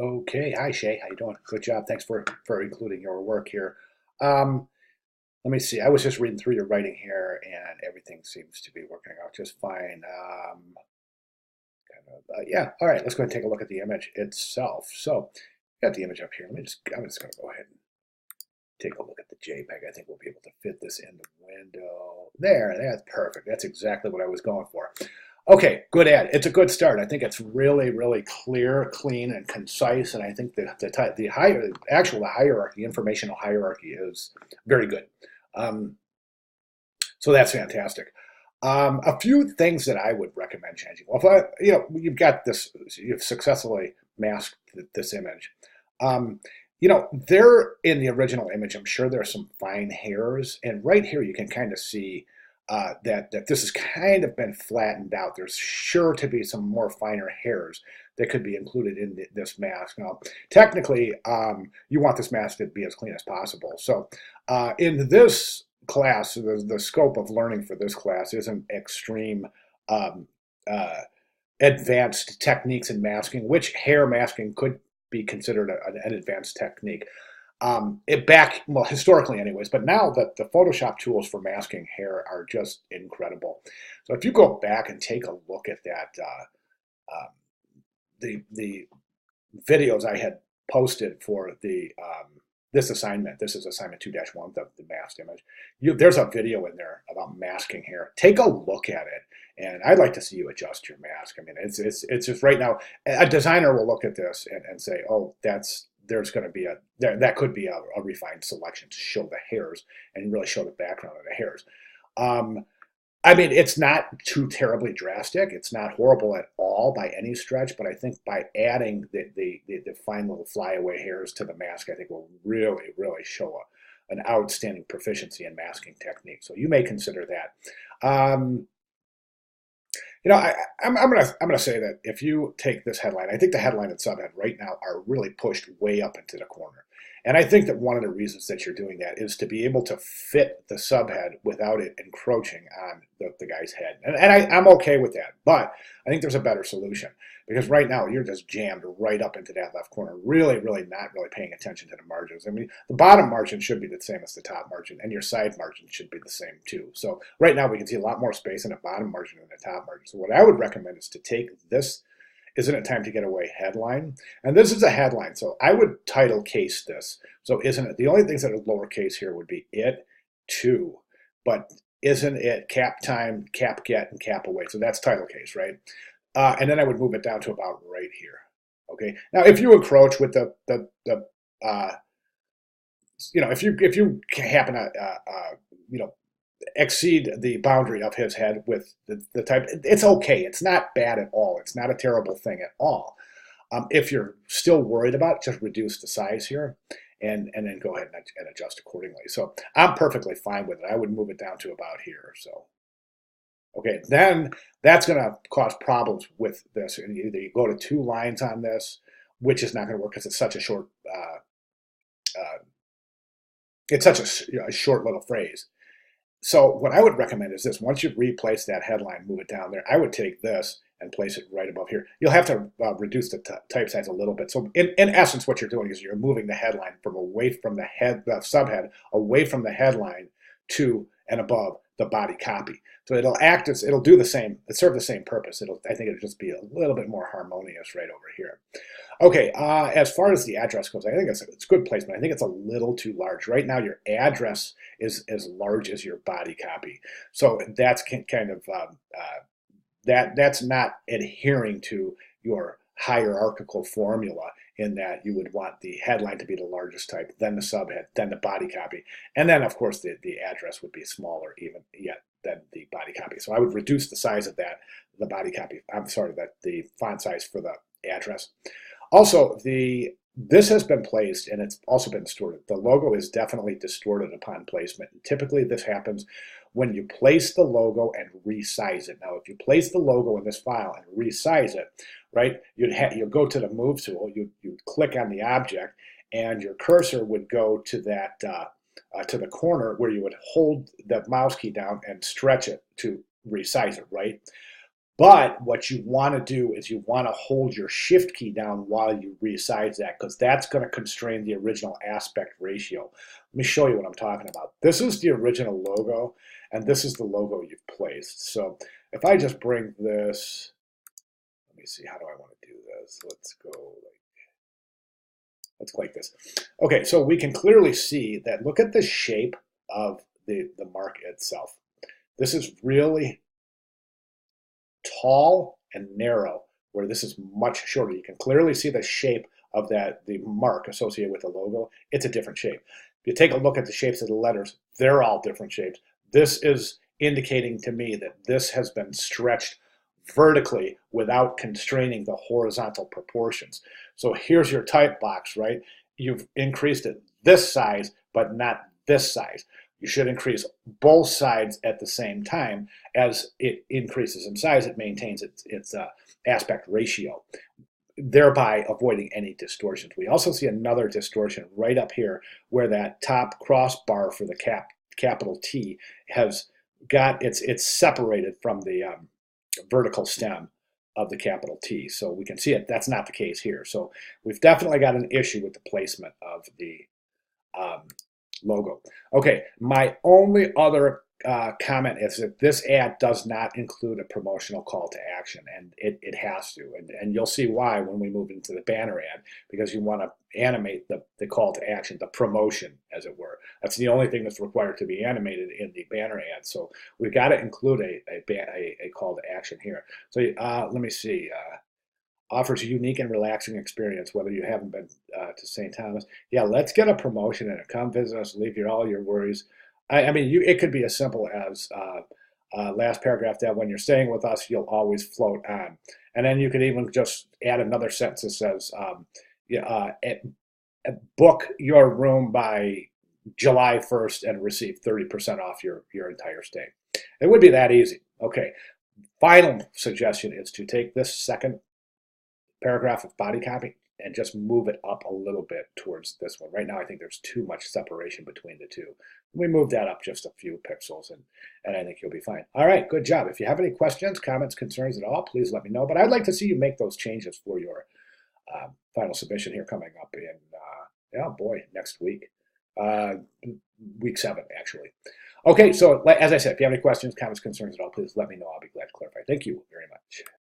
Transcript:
Okay, hi Shay, how you doing? Good job. Thanks for including your work here. Um, Let me see. I was just reading through your writing here, and everything seems to be working out just fine. Yeah. All right. Let's go ahead and take a look at the image itself. So, got the image up here. I'm just going to go ahead and take a look at the JPEG. I think we'll be able to fit this in the window. There. That's perfect. That's exactly what I was going for. Okay, good ad. It's a good start. I think it's really, really clear, clean, and concise. And I think the hierarchy, informational hierarchy, is very good. Um, so that's fantastic. A few things that I would recommend changing. Well, you've got this, you've successfully masked this image. Um, there in the original image, I'm sure there's some fine hairs, and right here you can kind of see that this has kind of been flattened out. There's sure to be some more finer hairs that could be included in this mask. Now, technically, you want this mask to be as clean as possible. So, in this class, the scope of learning for this class isn't extreme um, uh, advanced techniques in masking, which hair masking could be considered an advanced technique. Well, historically anyways, but now that the Photoshop tools for masking hair are just incredible. So if you go back and take a look at that, um, the videos I had posted for this assignment. This is assignment 2-1, the masked image. There's a video in there about masking hair. Take a look at it, and I'd like to see you adjust your mask. I mean, it's just right now. A designer will look at this and say, oh, there's going to be that could be a refined selection to show the hairs and really show the background of the hairs. Um, I mean, it's not too terribly drastic. It's not horrible at all by any stretch, but I think by adding the fine little flyaway hairs to the mask, I think will really, really show an outstanding proficiency in masking technique. So you may consider that. I'm gonna say that if you take this headline, I think the headline and subhead right now are really pushed way up into the corner. And I think that one of the reasons that you're doing that is to be able to fit the subhead without it encroaching on the guy's head. I'm okay with that, but I think there's a better solution because right now you're just jammed right up into that left corner, really, really not really paying attention to the margins. I mean, the bottom margin should be the same as the top margin, and your side margin should be the same too. So right now we can see a lot more space in the bottom margin than the top margin. So what I would recommend is to take this "Isn't It Time to Get Away" headline. And this is a headline, so I would title case this. So isn't it, the only things that are lowercase here would be it, too. But isn't it cap time, cap get, and cap away? So that's title case, right? And then I would move it down to about right here. Okay. Now, if you encroach with uh, if you happen to, you know, exceed the boundary of his head with the type, it's okay. It's not bad at all. It's not a terrible thing at all. If you're still worried about it, just reduce the size here and then go ahead and adjust accordingly. So I'm perfectly fine with it. I would move it down to about here. So, okay, then that's going to cause problems with this. And either you go to 2 lines on this, which is not going to work because it's such a short, uh, it's such a short little phrase. So what I would recommend is this. Once you've replaced that headline, move it down there. I would take this and place it right above here. You'll have to reduce the type size a little bit. So in essence, what you're doing is you're moving the headline from away from the subhead, away from the headline to and above the body copy. So it'll do the same, it'll serve the same purpose. I think it'll just be a little bit more harmonious right over here. Okay, as far as the address goes, I think it's good placement. I think it's a little too large. Right now, your address is as large as your body copy. So that's kind of, that's not adhering to your hierarchical formula in that you would want the headline to be the largest type, then the subhead, then the body copy, and then of course the address would be smaller even yet than the body copy. So I would reduce the size of the body copy. I'm sorry, that the font size for the address. Also, this has been placed and it's also been distorted. The logo is definitely distorted upon placement. Typically, this happens when you place the logo and resize it. Now, if you place the logo in this file and resize it, right, you'll go to the Move tool, you click on the object, and your cursor would go to that to the corner where you would hold the mouse key down and stretch it to resize it, right? But what you want to do is you want to hold your shift key down while you resize that, because that's going to constrain the original aspect ratio. Let me show you what I'm talking about. This is the original logo, and this is the logo you've placed. So if I just bring this, let me see, how do I want to do this? Let's go like this. Okay, so we can clearly see that, look at the shape of the mark itself. This is really tall and narrow, where this is much shorter. You can clearly see the shape of the mark associated with the logo. It's a different shape. If you take a look at the shapes of the letters, they're all different shapes. This is indicating to me that this has been stretched vertically without constraining the horizontal proportions. So here's your type box, right? You've increased it this size, but not this size. You should increase both sides at the same time. As it increases in size, it maintains its aspect ratio, thereby avoiding any distortions. We also see another distortion right up here, where that top crossbar for the capital T has got it's separated from the vertical stem of the capital T. So we can see it. That's not the case here. So we've definitely got an issue with the placement of the logo. Okay, my only other comment is that this ad does not include a promotional call to action, and it has to. And you'll see why when we move into the banner ad, because you want to animate the call to action, the promotion, as it were. That's the only thing that's required to be animated in the banner ad. So we've got to include a call to action here. So let me see. Offers a unique and relaxing experience, whether you haven't been to St. Thomas. Yeah, let's get a promotion and come visit us, leave all your worries. I mean, it could be as simple as last paragraph, that when you're staying with us, you'll always float on. And then you could even just add another sentence that says, yeah, book your room by July 1st and receive 30% off your entire stay. It would be that easy. Okay, final suggestion is to take this second paragraph of body copy and just move it up a little bit towards this one. Right now, I think there's too much separation between the two. We move that up just a few pixels, and I think you'll be fine. All right, good job. If you have any questions, comments, concerns at all, please let me know. But I'd like to see you make those changes for your final submission here coming up in, oh boy, next week. Week 7, actually. Okay, so as I said, if you have any questions, comments, concerns at all, please let me know. I'll be glad to clarify. Thank you very much.